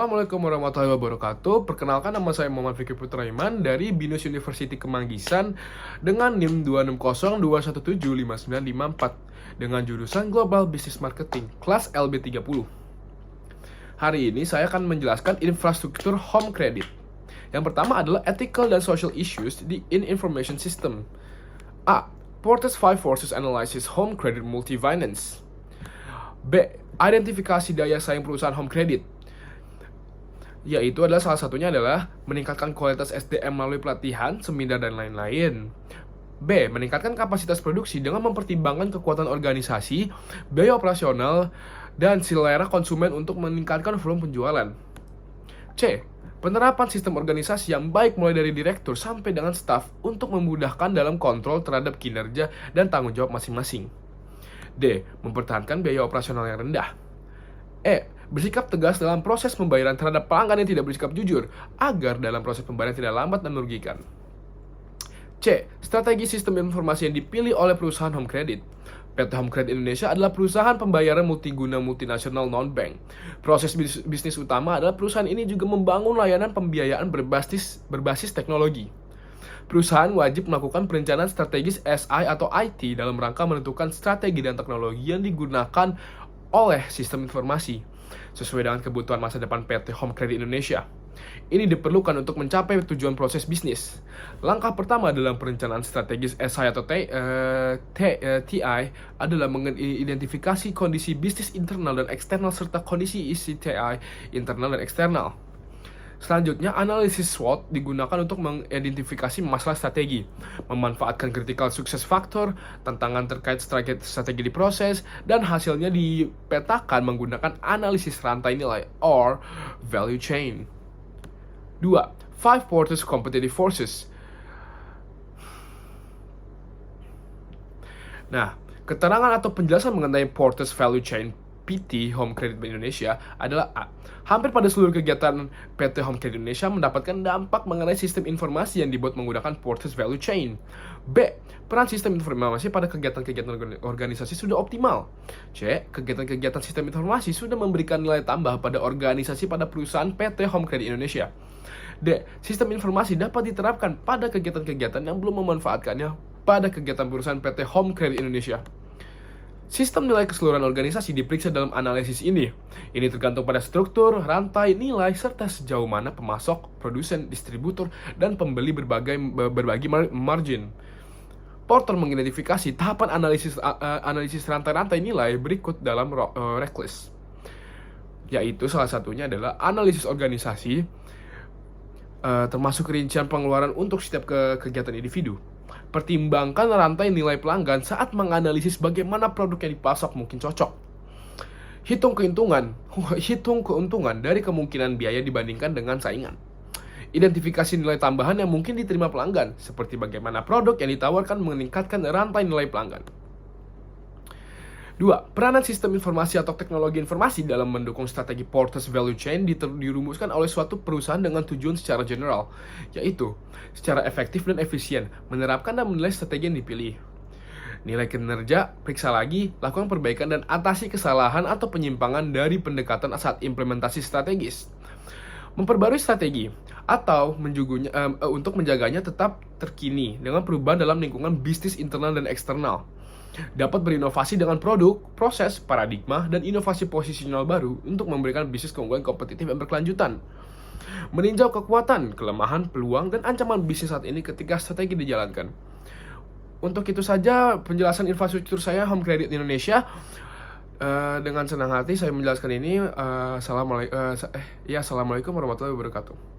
Assalamualaikum warahmatullahi wabarakatuh. Perkenalkan, nama saya Muhammad Fikri Putra Iman dari Binus University Kemanggisan dengan NIM 260217594 dengan jurusan Global Business Marketing, kelas LB30. Hari ini saya akan menjelaskan infrastruktur home credit. Yang pertama adalah ethical dan social issues in information system. A. Porter's 5 Forces Analysis Home Credit Multifinance. B. Identifikasi daya saing perusahaan home credit, yaitu adalah salah satunya adalah meningkatkan kualitas SDM melalui pelatihan, seminar, dan lain-lain. B. Meningkatkan kapasitas produksi dengan mempertimbangkan kekuatan organisasi, biaya operasional, dan selera konsumen untuk meningkatkan volume penjualan. C. Penerapan sistem organisasi yang baik mulai dari direktur sampai dengan staf untuk memudahkan dalam kontrol terhadap kinerja dan tanggung jawab masing-masing. D. Mempertahankan biaya operasional yang rendah. E. Bersikap tegas dalam proses pembayaran terhadap pelanggan yang tidak bersikap jujur, agar dalam proses pembayaran tidak lambat dan merugikan. C. Strategi sistem informasi yang dipilih oleh perusahaan home credit. PT Home Credit Indonesia adalah perusahaan pembayaran multiguna multinasional non-bank. Proses bisnis utama adalah perusahaan ini juga membangun layanan pembiayaan berbasis teknologi. Perusahaan wajib melakukan perencanaan strategis SI atau IT dalam rangka menentukan strategi dan teknologi yang digunakan oleh sistem informasi sesuai dengan kebutuhan masa depan PT Home Credit Indonesia. Ini diperlukan untuk mencapai tujuan proses bisnis. Langkah pertama dalam perencanaan strategis SI atau TI adalah mengidentifikasi kondisi bisnis internal dan eksternal serta kondisi isi TI internal dan eksternal. Selanjutnya, analisis SWOT digunakan untuk mengidentifikasi masalah strategi, memanfaatkan critical success factor, tantangan terkait strategi di proses, dan hasilnya dipetakan menggunakan analisis rantai nilai or value chain. 2. 5 Porter's Competitive Forces. Nah, keterangan atau penjelasan mengenai Porter's Value Chain PT Home Credit Indonesia adalah A. Hampir pada seluruh kegiatan PT Home Credit Indonesia mendapatkan dampak mengenai sistem informasi yang dibuat menggunakan Porter's Value Chain. B. Peran sistem informasi pada kegiatan-kegiatan organisasi sudah optimal. C. Kegiatan-kegiatan sistem informasi sudah memberikan nilai tambah pada organisasi pada perusahaan PT Home Credit Indonesia. D. Sistem informasi dapat diterapkan pada kegiatan-kegiatan yang belum memanfaatkannya pada kegiatan perusahaan PT Home Credit Indonesia. Sistem nilai keseluruhan organisasi diperiksa dalam analisis ini. Ini tergantung pada struktur, rantai nilai, serta sejauh mana pemasok, produsen, distributor, dan pembeli berbagi margin. Porter mengidentifikasi tahapan analisis rantai-rantai nilai berikut dalam checklist, yaitu salah satunya adalah analisis organisasi, termasuk rincian pengeluaran untuk setiap kegiatan individu. Pertimbangkan rantai nilai pelanggan saat menganalisis bagaimana produk yang dipasok mungkin cocok. Hitung keuntungan dari kemungkinan biaya dibandingkan dengan saingan. Identifikasi nilai tambahan yang mungkin diterima pelanggan, seperti bagaimana produk yang ditawarkan meningkatkan rantai nilai pelanggan. 2. Peranan sistem informasi atau teknologi informasi dalam mendukung strategi Porter's Value Chain dirumuskan oleh suatu perusahaan dengan tujuan secara general, yaitu secara efektif dan efisien menerapkan dan menilai strategi yang dipilih. Nilai kinerja, periksa lagi, lakukan perbaikan dan atasi kesalahan atau penyimpangan dari pendekatan saat implementasi strategis. Memperbarui strategi atau untuk menjaganya tetap terkini dengan perubahan dalam lingkungan bisnis internal dan eksternal. Dapat berinovasi dengan produk, proses, paradigma, dan inovasi posisional baru untuk memberikan bisnis keunggulan kompetitif yang berkelanjutan. Meninjau kekuatan, kelemahan, peluang, dan ancaman bisnis saat ini ketika strategi dijalankan. Untuk itu saja penjelasan infrastruktur saya Home Credit Indonesia. Dengan senang hati saya menjelaskan ini. Assalamualaikum warahmatullahi wabarakatuh.